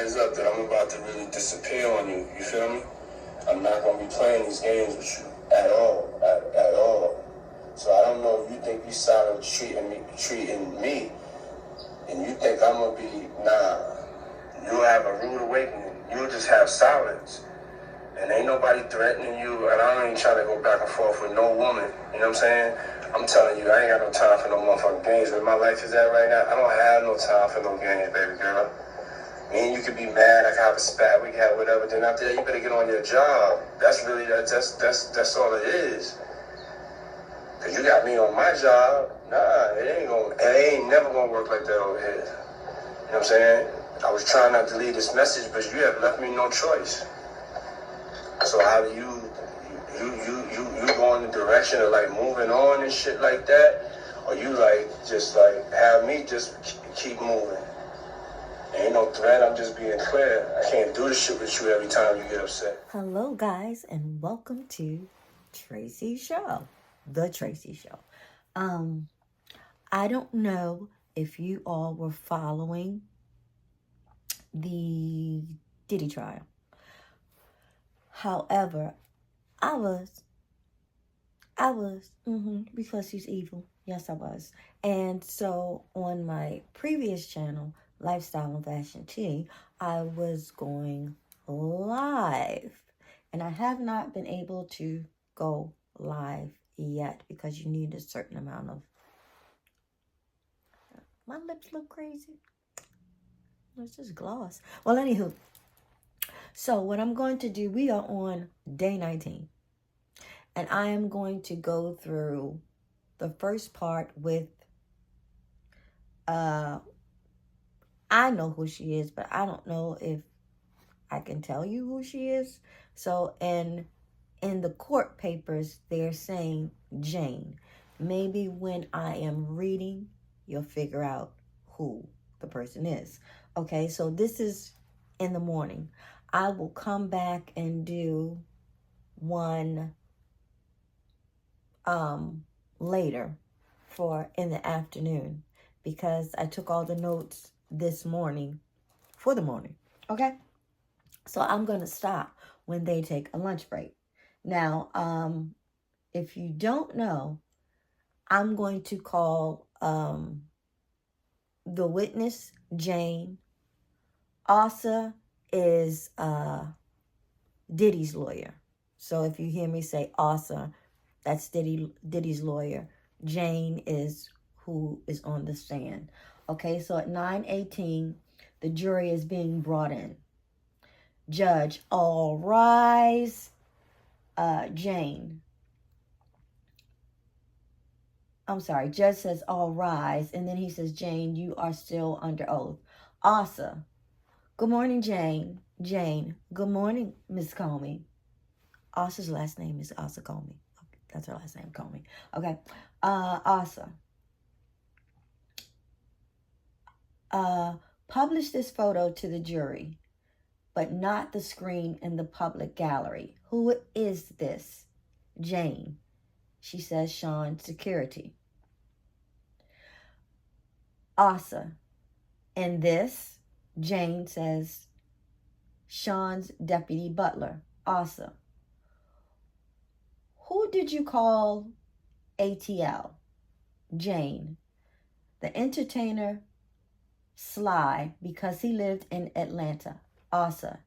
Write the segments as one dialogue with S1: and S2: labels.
S1: heads up that I'm about to really disappear on you. You feel me? I'm not gonna be playing these games with you at all, at all. So I don't know if you think you solid treating me, and you think I'm gonna be, nah. You'll have a rude awakening. You'll just have silence. And ain't nobody threatening you, and I ain't trying to go back and forth with no woman. You know what I'm saying? I'm telling you, I ain't got no time for no motherfucking games. Where my life is at right now, I don't have no time for no games, baby girl. Me and you could be mad, I could have a spat, we could have whatever. Then after that, you better get on your job. That's really, that's all it is. Cause you got me on my job. Nah, it ain't never gonna work like that over here. You know what I'm saying? I was trying not to leave this message, but you have left me no choice. So how do you go in the direction of like moving on and shit like that? Or you like just like have me just keep moving? Ain't no threat, I'm just being clear. I can't do this shit with you every time you get upset.
S2: Hello guys, and welcome to Tracy Show. The Tracy Show. I don't know if you all were following the Diddy Trial. However, I was, because he's evil. Yes, I was. And so on my previous channel, Lifestyle and Fashion Tea, I was going live. And I have not been able to go live yet because you need a certain amount of... My lips look crazy. It's just gloss. Well, anywho. So what I'm going to do, we are on day 19. And I am going to go through the first part with, I know who she is, but I don't know if I can tell you who she is. So in the court papers, they're saying Jane. Maybe when I am reading, you'll figure out who the person is. Okay, so this is in the morning. I will come back and do one later for in the afternoon because I took all the notes this morning for the morning. Okay, so I'm going to stop when they take a lunch break. Now, if you don't know, I'm going to call the witness Jane. Asa is Diddy's lawyer. So if you hear me say Asa, that's Diddy's lawyer. Jane is who is on the stand. Okay, so at 9:18, the jury is being brought in. Judge, all rise. Jane. I'm sorry, judge says all rise, and then he says, Jane, you are still under oath. Asa, good morning, Jane. Jane, good morning, Miss Comey. Asa's last name is Asa Comey. Okay, that's her last name, Comey. Okay, Asa. Publish this photo to the jury, but not the screen in the public gallery. Who is this? Jane. She says, Sean, security. Asa. And this, Jane says, Sean's deputy butler. Asa. Who did you call ATL? Jane. The entertainer Sly, because he lived in Atlanta. Asa.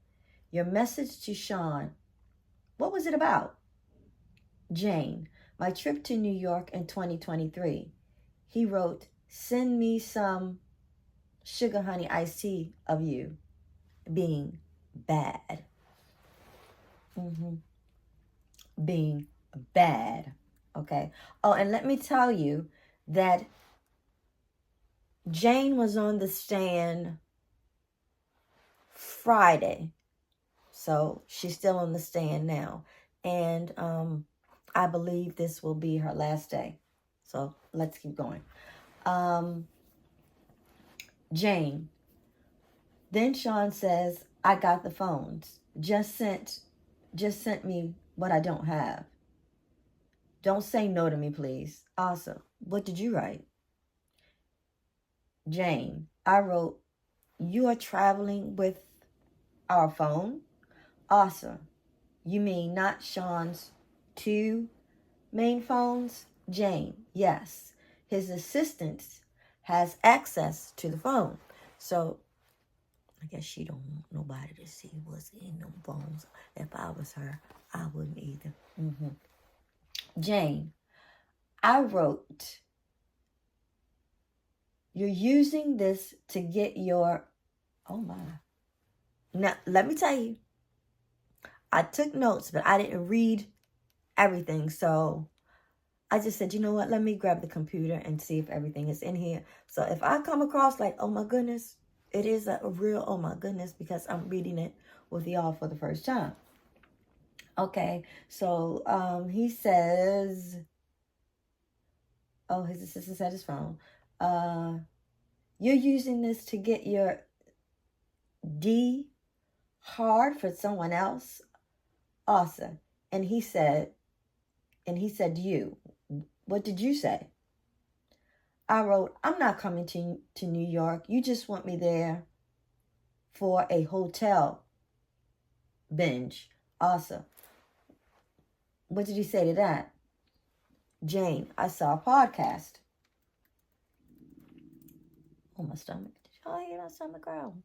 S2: Your message to Sean, what was it about? Jane. My trip to New York in 2023. He wrote, send me some sugar honey iced tea of you being bad. Being bad. Okay. Oh, and let me tell you that Jane was on the stand Friday. So she's still on the stand now. And I believe this will be her last day. So let's keep going. Jane. Then Sean says, I got the phones. Just sent me what I don't have. Don't say no to me, please. Also, what did you write? Jane. I wrote, you are traveling with Our phone? Awesome. You mean not Sean's 2 main phones? Jane, yes. His assistant has access to the phone. So I guess she don't want nobody to see what's in them phones. If I was her, I wouldn't either. Jane, I wrote, you're using this to get your, oh my. Now, let me tell you, I took notes, but I didn't read everything. So I just said, you know what? Let me grab the computer and see if everything is in here. So if I come across like, oh my goodness, it is a real, oh my goodness, because I'm reading it with y'all for the first time. Okay, so he says, oh, his assistant's at his phone. You're using this to get your D hard for someone else? Awesome. And he said, you. What did you say? I wrote, I'm not coming to New York. You just want me there for a hotel binge. Awesome. What did he say to that? Jane, I saw a podcast. Oh, my stomach. Did y'all hear my stomach growl?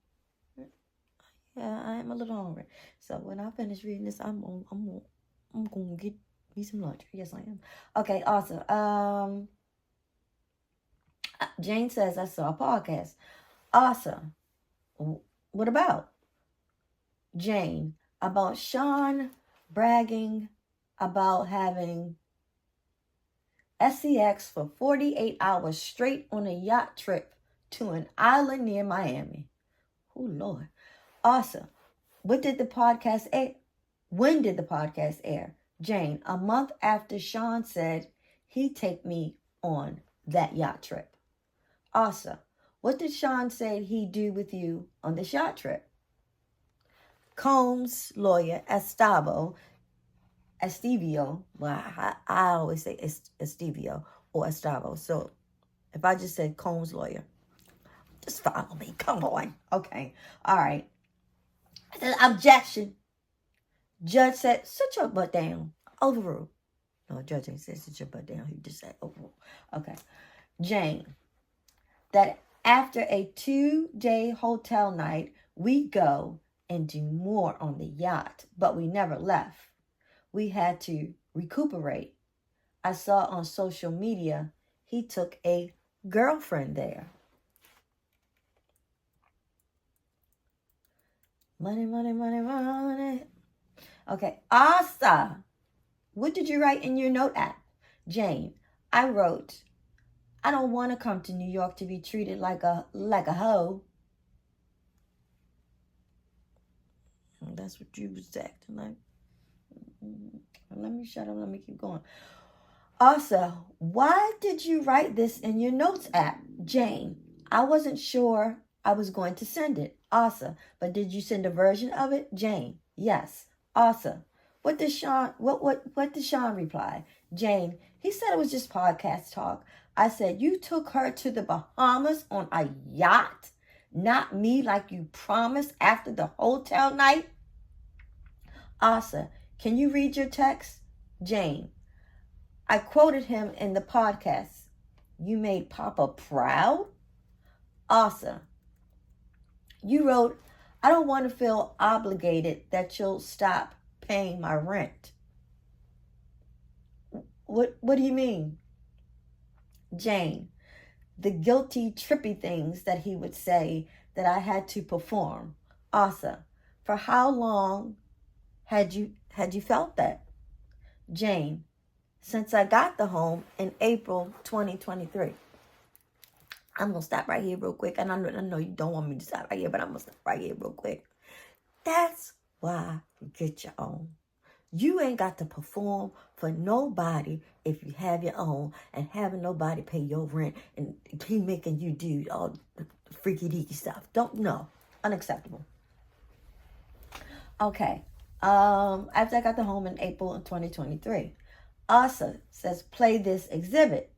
S2: Yeah, I am a little hungry. So when I finish reading this, I'm gonna get me some lunch. Yes, I am. Okay, awesome. Jane says I saw a podcast. Awesome. What about? Jane, about Sean bragging about having sex for 48 hours straight on a yacht trip to an island near Miami. Oh, Lord. Awesome. What did the podcast air? When did the podcast air? Jane, a month after Sean said he'd take me on that yacht trip. Awesome. What did Sean say he'd do with you on this yacht trip? Combs' lawyer, Estevio, well, I always say Estevio or Estavo. So if I just said Combs' lawyer, just follow me. Come on. Okay. All right. I said, objection. Judge said, sit your butt down. Overruled. No, judge ain't said sit your butt down. He just said overruled. Okay. Jane, that after a 2-day hotel night, we go and do more on the yacht, but we never left. We had to recuperate. I saw on social media he took a girlfriend there. Money, money, money, money. Okay, Asa, what did you write in your note app? Jane, I wrote, I don't want to come to New York to be treated like a hoe. That's what you was acting like. Let me shut up. Let me keep going. Also, why did you write this in your notes app? Jane, I wasn't sure I was going to send it. Asa, but did you send a version of it? Jane, yes. Asa, what did Sean reply? Jane, he said it was just podcast talk. I said, you took her to the Bahamas on a yacht? Not me like you promised after the hotel night? Asa, can you read your text? Jane, I quoted him in the podcast. You made Papa proud? Asa, you wrote, I don't want to feel obligated that you'll stop paying my rent. What do you mean? Jane, the guilty, trippy things that he would say that I had to perform. Asa, for how long had you felt that? Jane, since I got the home in April 2023. I'm going to stop right here real quick. And I know you don't want me to stop right here, but I'm going to stop right here real quick. That's why you get your own. You ain't got to perform for nobody if you have your own, and having nobody pay your rent and he making you do all the freaky deaky stuff. Unacceptable. Okay. After I got the home in April of 2023, Asa says, play this exhibit.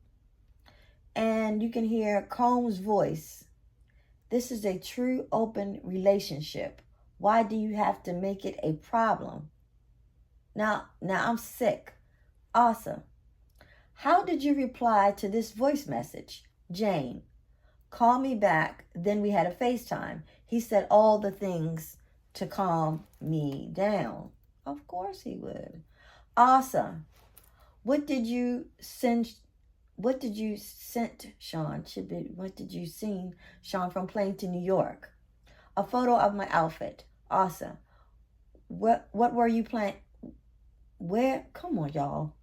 S2: And you can hear Combs' voice. This is a true open relationship. Why do you have to make it a problem? Now I'm sick. Awesome. How did you reply to this voice message? Jane, call me back. Then we had a FaceTime. He said all the things to calm me down. Of course he would. Awesome. What did you send? What did you send Sean? Should be what did you send Sean from plane to New York? A photo of my outfit. Awesome. What were you planning? Where? Come on, y'all.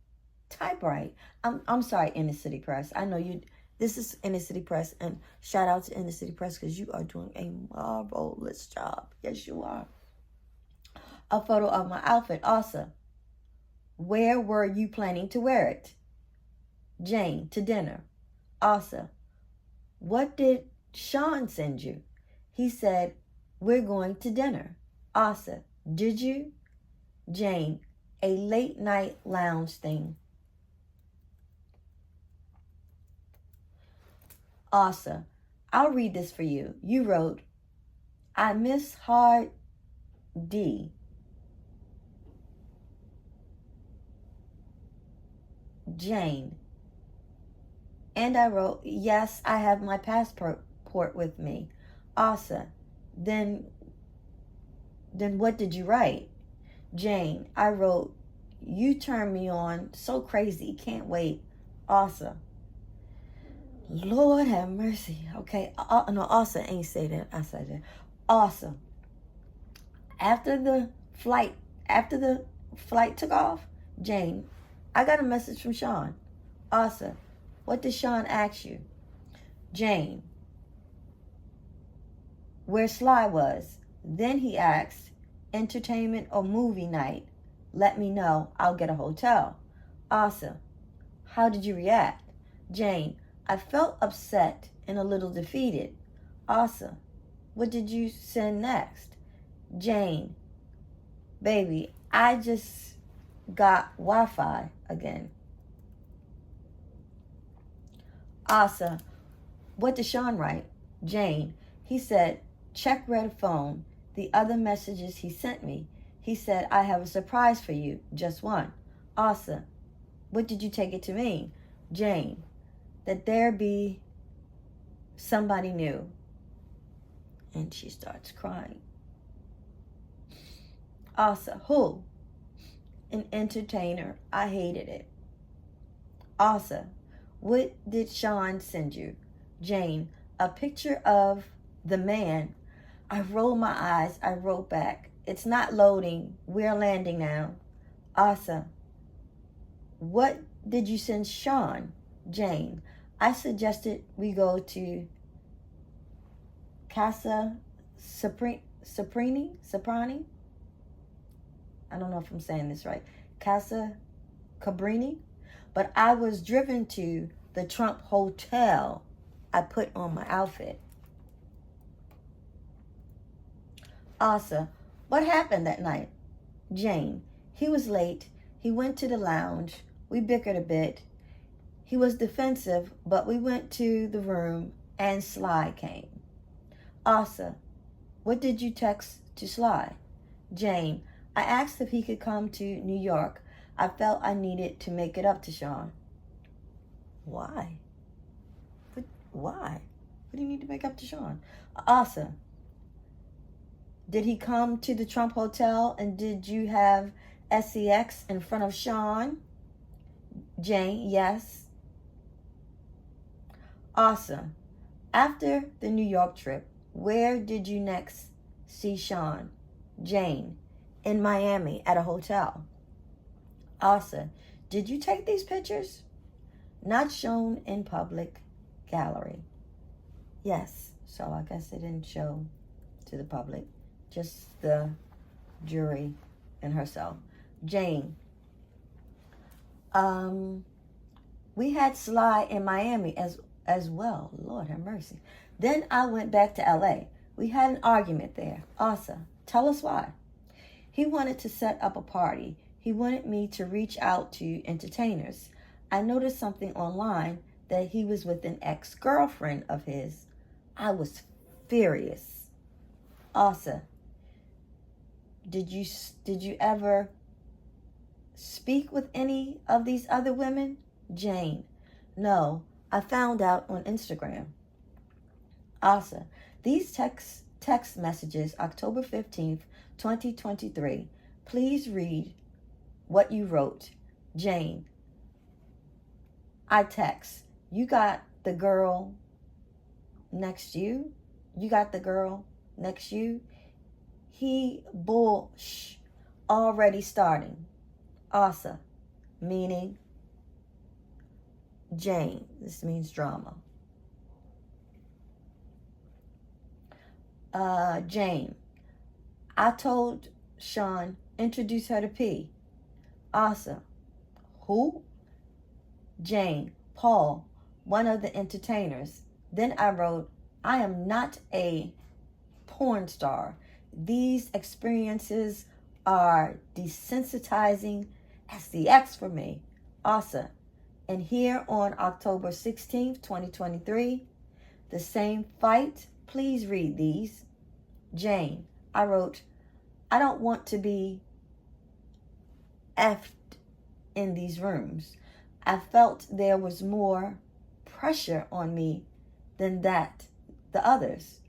S2: Type right. I'm sorry, Inner City Press. I know you. This is Inner City Press, and shout out to Inner City Press because you are doing a marvelous job. Yes, you are. A photo of my outfit. Awesome. Where were you planning to wear it? Jane, to dinner. Awesome. What did Sean send you? He said, we're going to dinner. Awesome. Did you? Jane, a late night lounge thing. Awesome. I'll read this for you. You wrote, I miss hard D. Jane. And I wrote, yes, I have my passport with me. Awesome. Then what did you write? Jane, I wrote, you turned me on, so crazy, can't wait. Awesome. Lord have mercy. Okay, no, awesome ain't say that. I said that. Awesome. After the flight took off, Jane, I got a message from Sean. Awesome. What did Sean ask you? Jane, where Sly was. Then he asked, entertainment or movie night? Let me know. I'll get a hotel. Awesome. How did you react? Jane, I felt upset and a little defeated. Awesome. What did you send next? Jane, baby, I just got Wi-Fi again. Awesome. What did Sean write? Jane, he said, check red phone. The other messages he sent me. He said, I have a surprise for you. Just one. Awesome. What did you take it to mean? Jane, that there be somebody new. And she starts crying. Awesome. Who? An entertainer. I hated it. Awesome. What did Sean send you? Jane, a picture of the man. I rolled my eyes. I wrote back, it's not loading. We're landing now. Awesome. What did you send Sean? Jane, I suggested we go to Casa Soprani? I don't know if I'm saying this right. Casa Cabrini? But I was driven to the Trump Hotel. I put on my outfit. Awesome. What happened that night? Jane, he was late. He went to the lounge. We bickered a bit. He was defensive, but we went to the room and Sly came. Awesome. What did you text to Sly? Jane, I asked if he could come to New York. I felt I needed to make it up to Sean. Why? Why? What do you need to make up to Sean? Awesome. Did he come to the Trump Hotel and did you have sex in front of Sean? Jane, yes. Awesome. After the New York trip, where did you next see Sean? Jane, in Miami at a hotel. Awesome. Did you take these pictures? Not shown in public gallery. Yes. So I guess they didn't show to the public. Just the jury and herself. Jane. We had Sly in Miami as well. Lord have mercy. Then I went back to LA. We had an argument there. Awesome. Tell us why. He wanted to set up a party. He wanted me to reach out to entertainers. I noticed something online that he was with an ex-girlfriend of his. I was furious. Awesome. did you ever speak with any of these other women? Jane, no, I found out on Instagram. Asa, these text messages, October 15th, 2023. Please read what you wrote. Jane, I text, you got the girl next you? You got the girl next you? He bullsh already starting. Asa, meaning Jane. This means drama. Jane, I told Sean, introduce her to P. Asa, who? Jane, Paul, one of the entertainers. Then I wrote, I am not a porn star. These experiences are desensitizing as the X for me. Asa, and here on October 16th, 2023, the same fight. Please read these. Jane, I wrote, I don't want to be effed in these rooms. I felt there was more pressure on me than the others.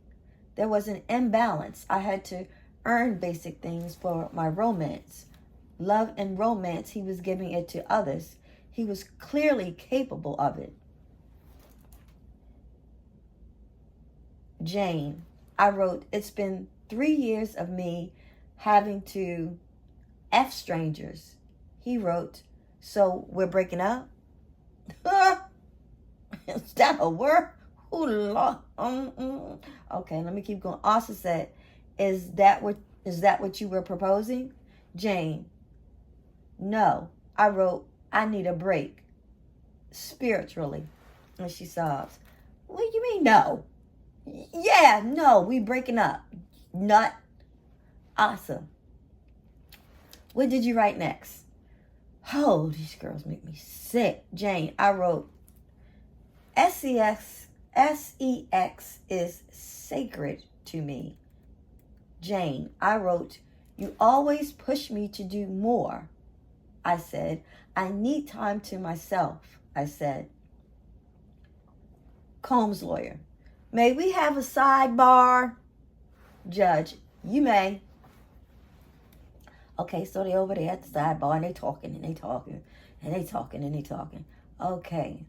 S2: There was an imbalance. I had to earn basic things for my romance. Love and romance, he was giving it to others. He was clearly capable of it. Jane, I wrote, it's been 3 years of me having to F strangers. He wrote, so we're breaking up? Is that a word? Okay, let me keep going. Also said, is that what you were proposing? Jane, no. I wrote, I need a break. Spiritually. And she sobs. What do you mean no? Yeah, no, we breaking up. Nut. Awesome. What did you write next? Oh, these girls make me sick. Jane, I wrote, sex is sacred to me. Jane, I wrote, you always push me to do more. I said, I need time to myself. I said, Combs lawyer, may we have a sidebar? Judge, you may. Okay, so they over there at the sidebar and they talking and they talking and they talking and they talking. Okay,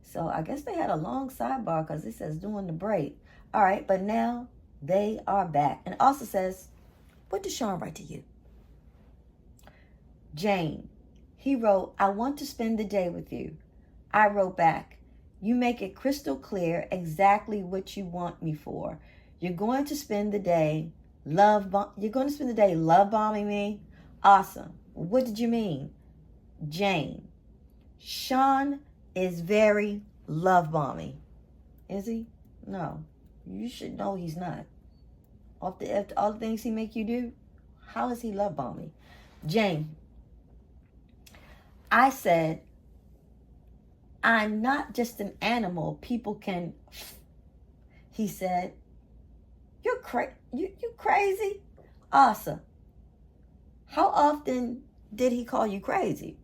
S2: so I guess they had a long sidebar because it says during the break. All right, but now they are back. And it also says, what did Sean write to you? Jane, he wrote, I want to spend the day with you. I wrote back, you make it crystal clear exactly what you want me for. You're going to spend the day love bombing me? Awesome. What did you mean? Jane, Sean is very love bombing. Is he? No. You should know he's not. After all the things he make you do, how is he love bombing? Jane, I said, I'm not just an animal people can. He said, you crazy? Awesome. How often did he call you crazy?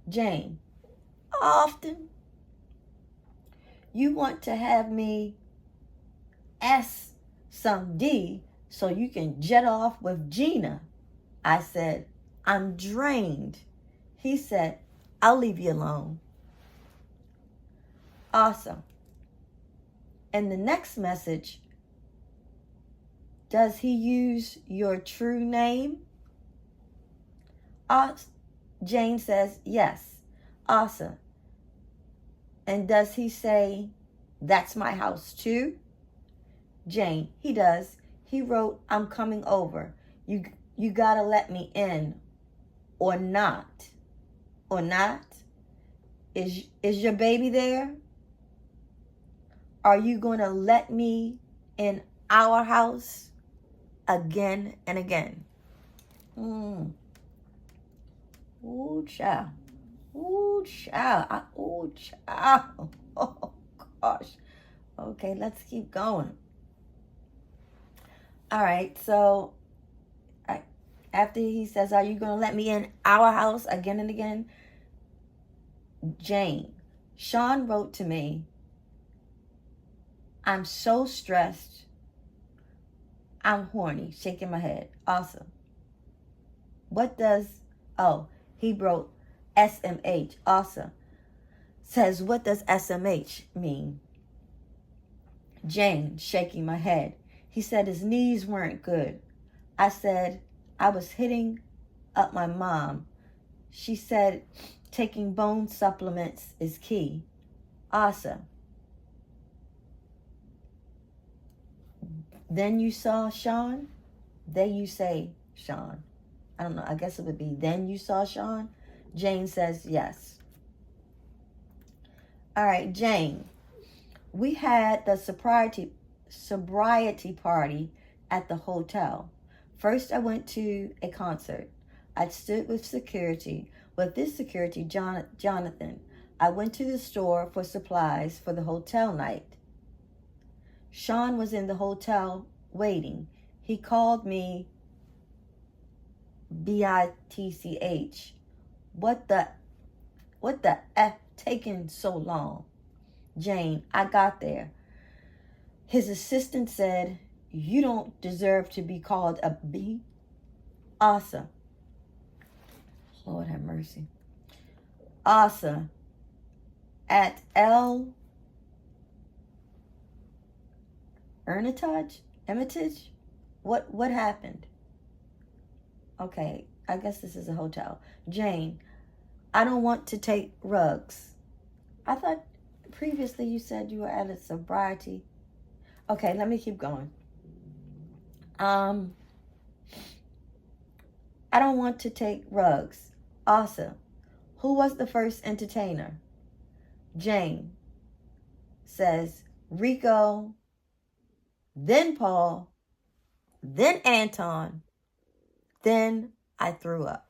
S2: Jane, often. You want to have me S some D so you can jet off with Gina. I said, I'm drained. He said, I'll leave you alone. Awesome. And the next message, does he use your true name? Jane says, yes. Awesome. And does he say, that's my house too? Jane, he does. He wrote, I'm coming over. You gotta let me in or not. Or not? Is your baby there? Are you going to let me in our house again and again? Ooh, child. Ooh, child. Ooh, child. Oh, gosh. Okay, let's keep going. All right, so After he says, are you going to let me in our house again and again? Jane, Sean wrote to me, I'm so stressed. I'm horny. Shaking my head. Awesome. What does, oh, he wrote SMH. Awesome. Says, what does SMH mean? Jane, shaking my head. He said his knees weren't good. I said, I was hitting up my mom. She said taking bone supplements is key. Awesome. Then you saw Sean? Then you say Sean. I don't know. I guess it would be then you saw Sean? Jane says yes. All right, Jane. We had the sobriety party at the hotel. First, I went to a concert. I stood with security. With this security, Jonathan, I went to the store for supplies for the hotel night. Sean was in the hotel waiting. He called me BITCH. What the F taking so long? Jane, I got there. His assistant said, you don't deserve to be called a B. Awesome. Lord have mercy. Awesome. At El Hermitage? What happened? Okay, I guess this is a hotel. Jane, I don't want to take rugs. I thought previously you said you were at a sobriety. Okay, let me keep going. I don't want to take rugs. Awesome. Who was the first entertainer? Jane says Rico, then Paul, then Anton, then I threw up.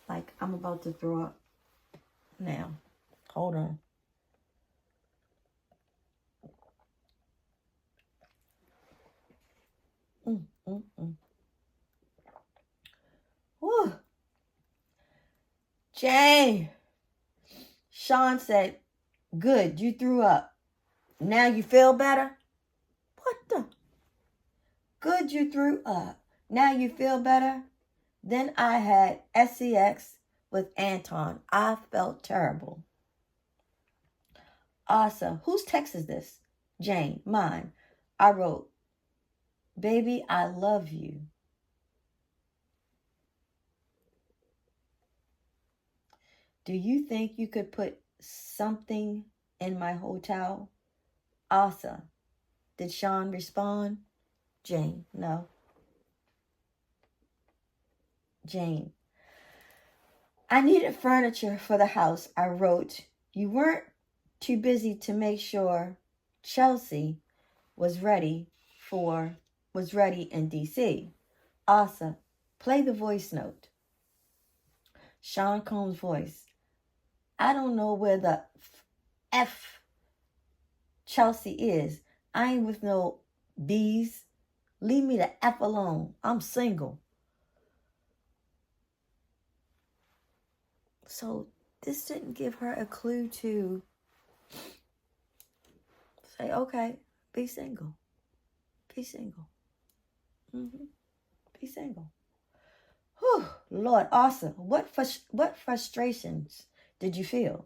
S2: Like I'm about to throw up now. Hold on. Whew. Jane. Sean said, good, you threw up. Now you feel better? What the? Good, you threw up. Now you feel better? Then I had sex with Anton. I felt terrible. Awesome. Whose text is this? Jane, mine. I wrote, baby, I love you. Do you think you could put something in my hotel? Awesome. Did Sean respond? Jane, no. Jane, I needed furniture for the house. I wrote, you weren't too busy to make sure Chelsea was ready in DC. Awesome. Play the voice note. Sean Combs' voice. I don't know where the F Chelsea is. I ain't with no B's. Leave me the F alone. I'm single. So this didn't give her a clue to say, okay, be single. Be single. Be single. Whew, Lord, awesome. What frustrations did you feel?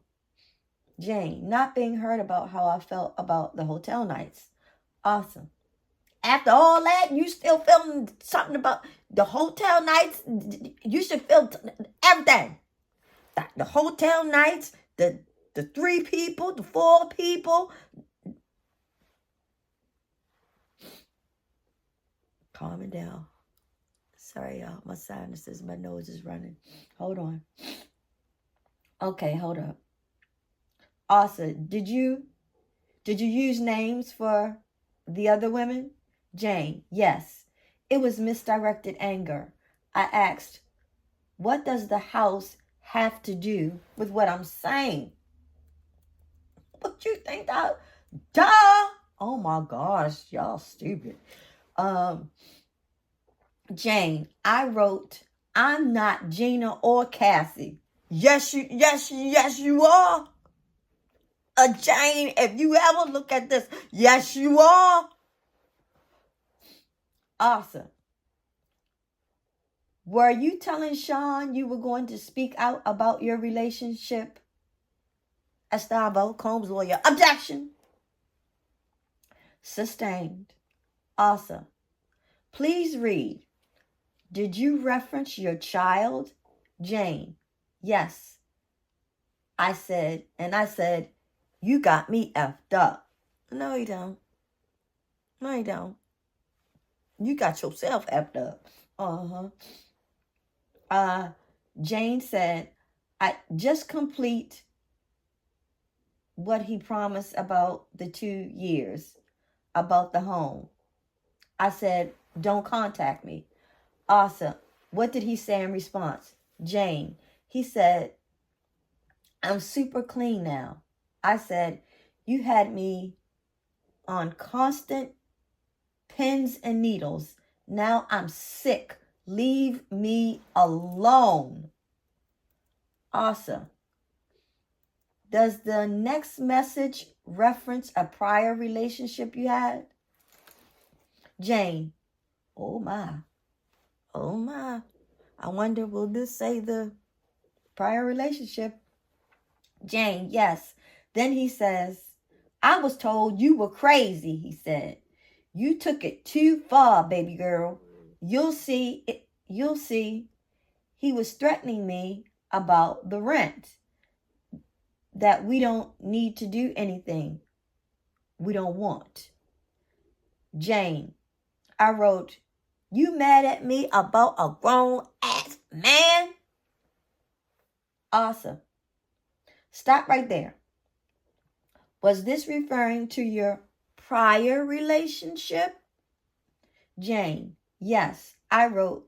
S2: Jane, not being heard about how I felt about the hotel nights. Awesome. After all that, you still feeling something about the hotel nights? You should feel everything. The hotel nights, the 3 people, the 4 people. Calming down. Sorry, y'all. My sinuses, my nose is running. Hold on. Okay, hold up. Awesome. Did you use names for the other women? Jane, yes. It was misdirected anger. I asked, what does the house have to do with what I'm saying? What you think that? Duh! Oh my gosh, y'all stupid. Jane, I wrote, I'm not Gina or Cassie. Yes, you are. Jane, if you ever look at this, yes, you are. Awesome. Were you telling Sean you were going to speak out about your relationship? Estavo, Combs' lawyer. Objection. Sustained. Awesome. Please read. Did you reference your child? Jane. Yes. I said, you got me effed up. No, you don't. No, you don't. You got yourself effed up. Jane said, I just complete what he promised about the 2 years, about the home. I said, don't contact me. Awesome. What did he say in response? Jane, he said, I'm super clean now. I said, you had me on constant pins and needles. Now I'm sick. Leave me alone. Awesome. Does the next message reference a prior relationship you had? Jane, oh my. I wonder, will this say the prior relationship? Jane, yes. Then he says, I was told you were crazy, he said. You took it too far, baby girl. You'll see. You'll see. He was threatening me about the rent. That we don't need to do anything we don't want. Jane, I wrote, you mad at me about a grown ass man? Awesome. Stop right there. Was this referring to your prior relationship? Jane, yes. I wrote,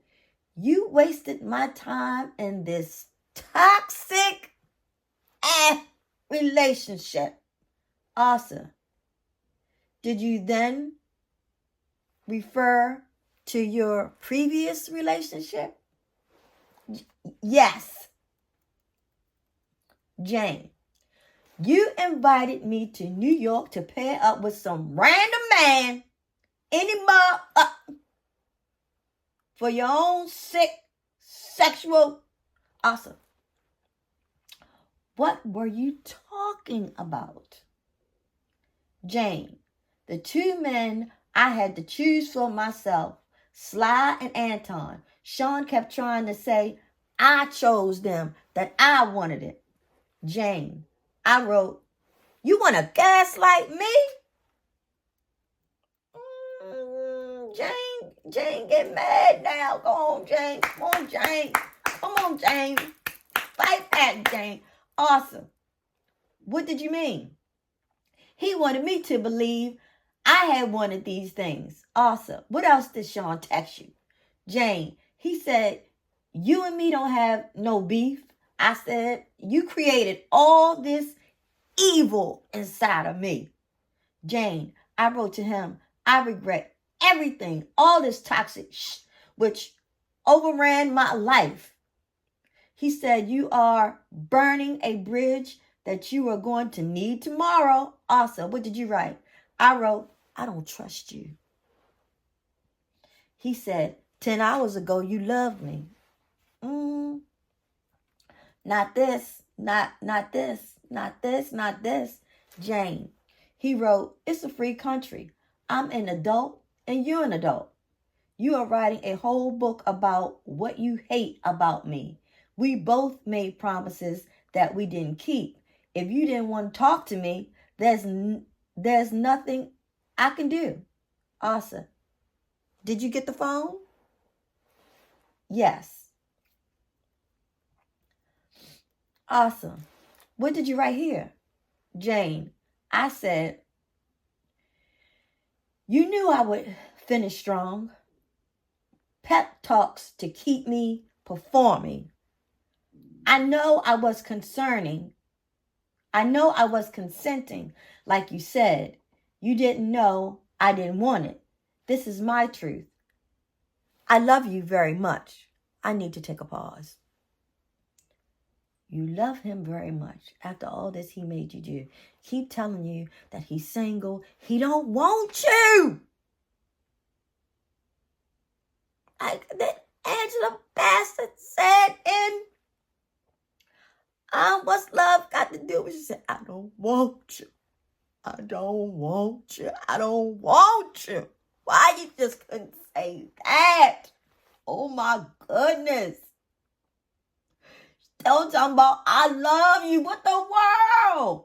S2: you wasted my time in this toxic ass relationship. Awesome. Did you then refer to your previous relationship? Yes. Jane, you invited me to New York to pair up with some random man for your own sick sexual. Awesome. What were you talking about? Jane, the 2 men I had to choose for myself, Sly and Anton. Sean kept trying to say I chose them, that I wanted it. Jane, I wrote, you want to gaslight me? Jane, get mad now. Go on, Jane. Come on, Jane. Come on, Jane. Fight back, Jane. Awesome. What did you mean? He wanted me to believe I had wanted these things. Awesome. What else did Sean text you? Jane, he said, you and me don't have no beef. I said, you created all this evil inside of me. Jane, I wrote to him, I regret everything, all this toxic which overran my life. He said, you are burning a bridge that you are going to need tomorrow. Awesome. What did you write? I wrote, I don't trust you. He said, 10 hours ago, you loved me. Not this, not this. Jane, he wrote, it's a free country. I'm an adult and you're an adult. You are writing a whole book about what you hate about me. We both made promises that we didn't keep. If you didn't want to talk to me, there's nothing I can do. Awesome. Did you get the phone? Yes. Awesome. What did you write here? Jane, I said, you knew I would finish strong. Pep talks to keep me performing. I know I was consenting, like you said. You didn't know I didn't want it. This is my truth. I love you very much. I need to take a pause. You love him very much. After all this he made you do. Keep telling you that he's single. He don't want you. Like that Angela Bassett said in What's Love Got to Do with? She said, I don't want you. I don't want you. I don't want you. Why you just couldn't say that? Oh my goodness. Don't talk about I love you. What the world?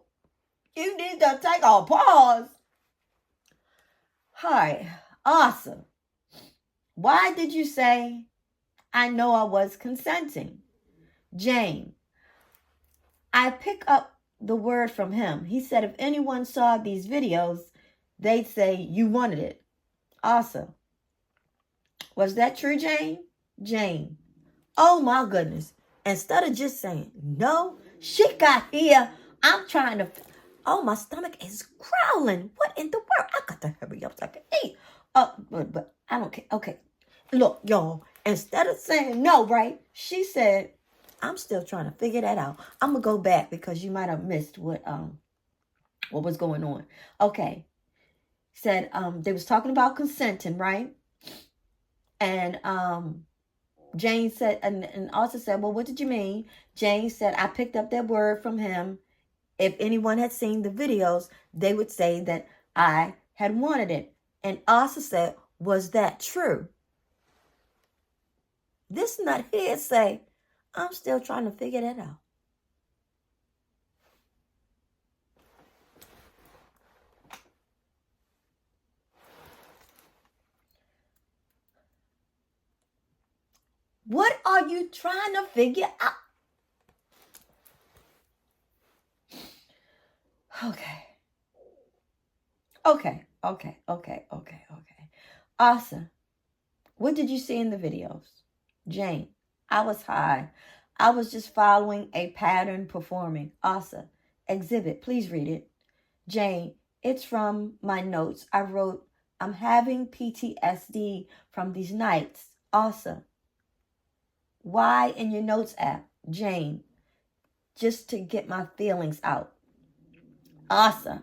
S2: You need to take a pause. Hi, awesome. Why did you say I know I was consenting? Jane, I pick up the word from him. He said if anyone saw these videos, they'd say you wanted it. Awesome. Was that true, Jane? Jane, oh my goodness. Instead of just saying no, she got here. I'm trying to, oh, my stomach is growling. What in the world? I got to hurry up so I can eat. But I don't care. Okay. Look, y'all, instead of saying no, right? She said, I'm still trying to figure that out. I'm going to go back because you might have missed what was going on. Okay. Said, they was talking about consenting, right? And, Jane said, and also said, well, what did you mean? Jane said, I picked up that word from him. If anyone had seen the videos, they would say that I had wanted it. And also said, was that true? This nut here say, I'm still trying to figure that out. What are you trying to figure out? Okay. Awesome. What did you see in the videos? Jane, I was high. I was just following a pattern performing. Asa, exhibit, please read it. Jane, it's from my notes. I wrote, I'm having PTSD from these nights. Asa, why in your notes app? Jane, just to get my feelings out. Asa,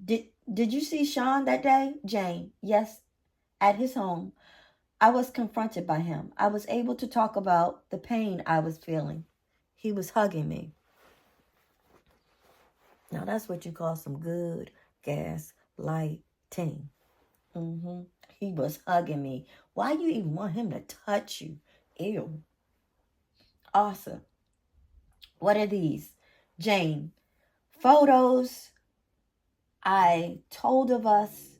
S2: did you see Sean that day? Jane, yes, at his home. I was confronted by him. I was able to talk about the pain I was feeling. He was hugging me. Now that's what you call some good gaslighting. He was hugging me. Why you even want him to touch you? Ew. Awesome. What are these? Jane, photos I told of us,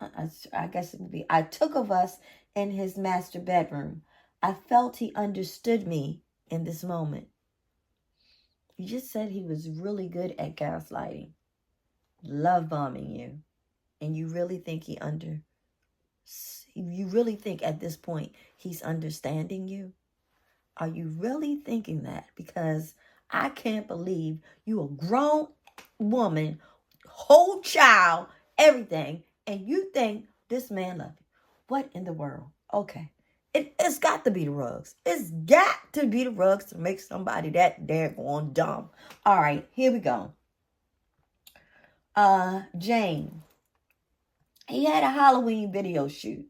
S2: I guess it would be, I took of us in his master bedroom. I felt he understood me in this moment. You just said he was really good at gaslighting, love bombing you, and you really think you really think at this point he's understanding you? Are you really thinking that? Because I can't believe you a grown woman, whole child, everything, and you think this man loves you. What in the world? Okay. It's got to be the rugs. It's got to be the rugs to make somebody that daggone dumb. All right, here we go. Jane. He had a Halloween video shoot.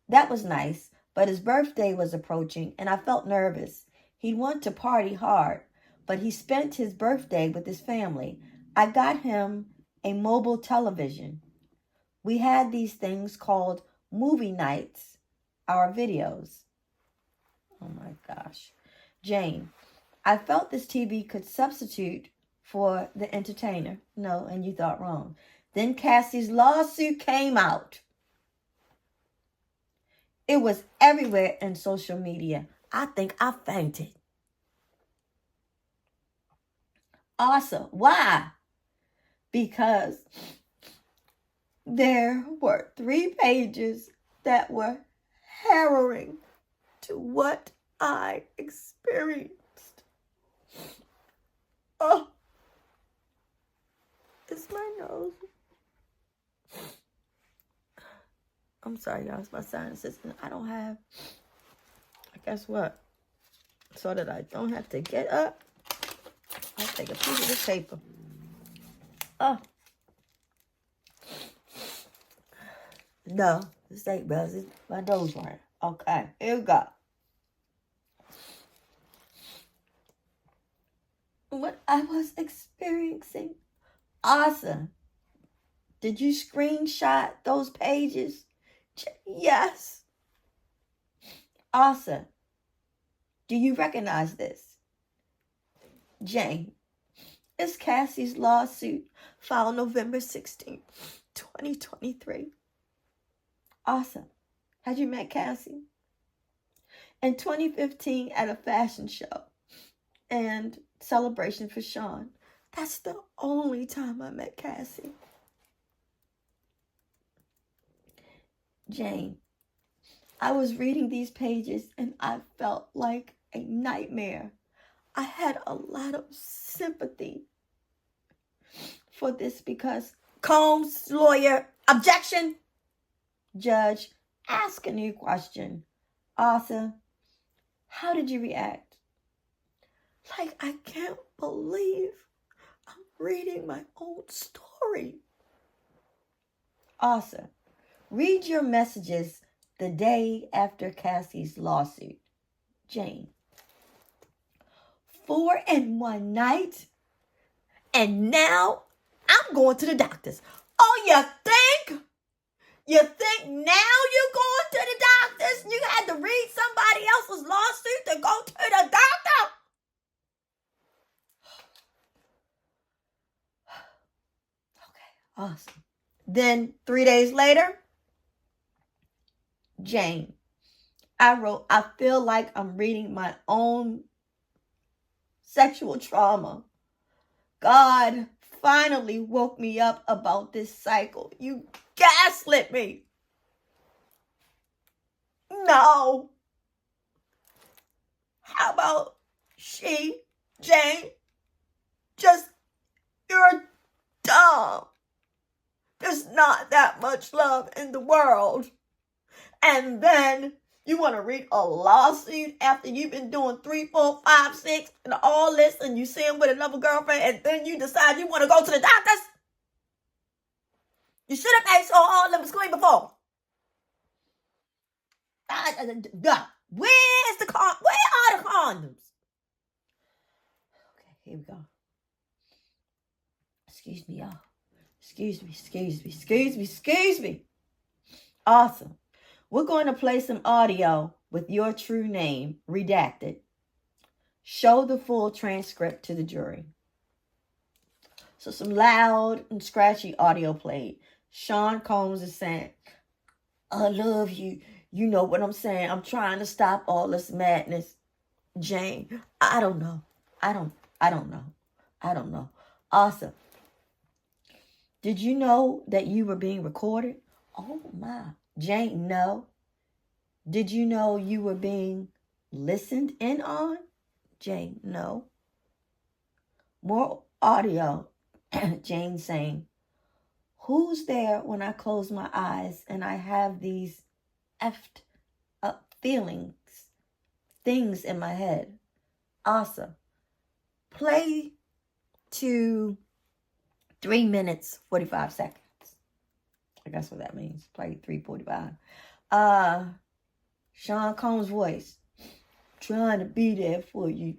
S2: That was nice, but his birthday was approaching and I felt nervous. He'd want to party hard, but he spent his birthday with his family. I got him a mobile television. We had these things called movie nights, our videos. Oh my gosh. Jane, I felt this TV could substitute for the entertainer. No, and you thought wrong. Then Cassie's lawsuit came out. It was everywhere in social media. I think I fainted. Awesome. Why? Because there were 3 pages that were harrowing to what I experienced. Oh, it's my nose. I'm sorry, y'all. It's my sign assistant. I don't have. Guess what? So that I don't have to get up, I'll take a piece of this paper. Oh. No, this ain't buzzing. My nose running. Okay, here we go. What I was experiencing. Awesome. Did you screenshot those pages? Yes. Awesome. Do you recognize this? Jane. It's Cassie's lawsuit filed November 16th, 2023. Awesome. Had you met Cassie? In 2015 at a fashion show and celebration for Sean. That's the only time I met Cassie. Jane, I was reading these pages and I felt like a nightmare. I had a lot of sympathy for this because Combs' lawyer, objection. Judge, ask a new question. Arthur, how did you react? Like, I can't believe I'm reading my own story. Arthur, read your messages the day after Cassie's lawsuit. Jane, 4 in one night, and now I'm going to the doctors. Oh, you think? You think now you're going to the doctors? You had to read somebody else's lawsuit to go to the doctor? Okay, awesome. Then 3 days later, Jane, I wrote, I feel like I'm reading my own sexual trauma. God finally woke me up about this cycle. You gaslit me. No. How about she, Jane, just, you're dumb. There's not that much love in the world. And then you want to read a lawsuit after you've been doing 3, 4, 5, 6 and all this, and you see him with another girlfriend, and then you decide you want to go to the doctors? You should have asked all of them screen before. Where are the condoms? Okay, here we go. Excuse me, y'all. Excuse me. Awesome. We're going to play some audio with your true name redacted. Show the full transcript to the jury. So some loud and scratchy audio played. Sean Combs is saying, I love you. You know what I'm saying. I'm trying to stop all this madness. Jane, I don't know. I don't know. Awesome. Did you know that you were being recorded? Oh my. Jane, no. Did you know you were being listened in on? Jane, no. More audio. Jane saying, who's there when I close my eyes and I have these effed up things in my head? Awesome. Play to 3 minutes, 45 seconds. I guess what that means. Play 3:45. Sean Combs' voice. Trying to be there for you.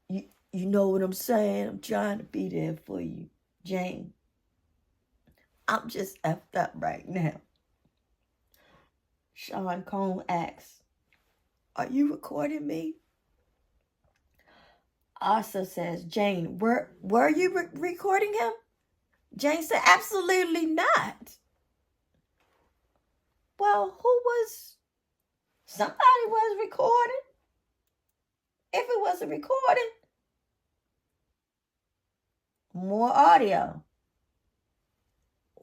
S2: You know what I'm saying? I'm trying to be there for you. Jane, I'm just effed up right now. Sean Combs asks, are you recording me? Asa says, Jane, were you recording him? Jane said, absolutely not. Well, somebody was recording. If it was a recording, more audio.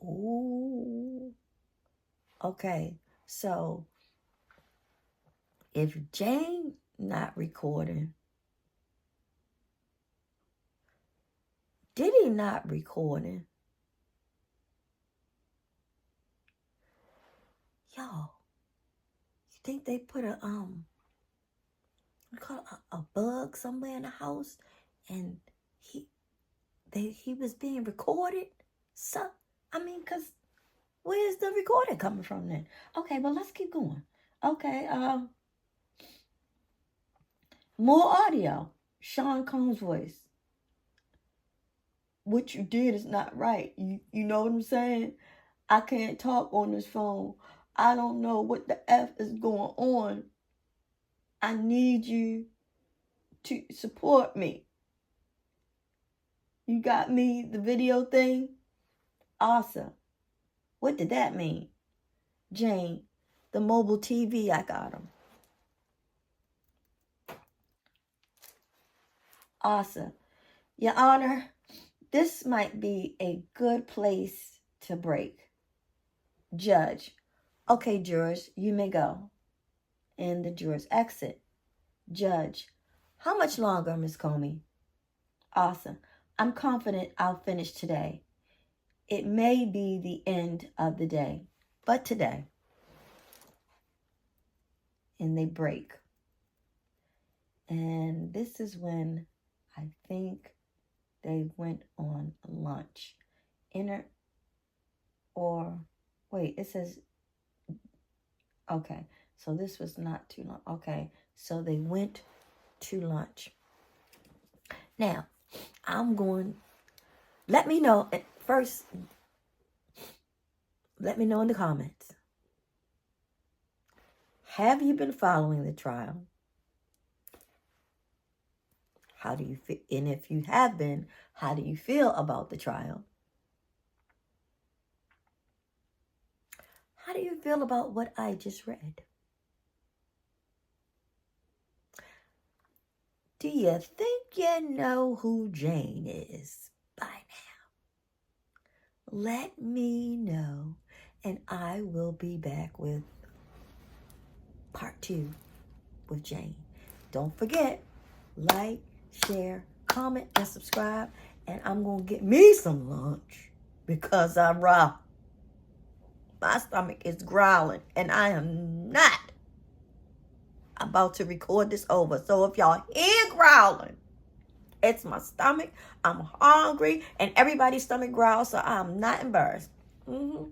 S2: Ooh. Okay, so if Jane not recording, Diddy not recording, Y'all, you think they put a a bug somewhere in the house, and he was being recorded? So, I mean, cause where's the recording coming from then? Okay, well, let's keep going. Okay, more audio. Sean Combs' voice. What you did is not right. You know what I'm saying? I can't talk on this phone. I don't know what the F is going on. I need you to support me. You got me the video thing? Awesome. What did that mean? Jane, the mobile TV, I got him. Awesome. Your Honor, this might be a good place to break. Judge, okay, jurors, you may go. And the jurors exit. Judge, how much longer, Miss Comey? Awesome. I'm confident I'll finish today. It may be the end of the day, but today. And they break. And this is when I think they went on lunch. It says, okay, so this was not too long. Okay, so they went to lunch. Now, let me know, first, let me know in the comments. Have you been following the trial? How do you feel? And if you have been, how do you feel about the trial? How do you feel about what I just read? Do you think you know who Jane is by now? Let me know, and I will be back with part 2 with Jane. Don't forget, like, share, comment, and subscribe. And I'm going to get me some lunch because I'm raw. My stomach is growling, and I am not about to record this over. So if y'all hear growling, it's my stomach. I'm hungry, and everybody's stomach growls, so I'm not embarrassed. Come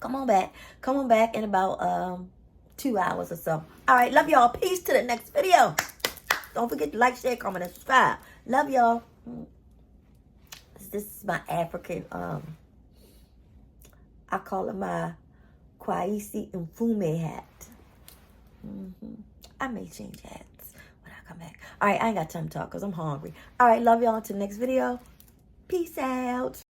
S2: on back in about 2 hours or so. All right, love y'all. Peace to the next video. Don't forget to like, share, comment, and subscribe. Love y'all. This is my African, I call it my Kwaisi Mfume hat. I may change hats when I come back. All right, I ain't got time to talk because I'm hungry. All right, love y'all until the next video. Peace out.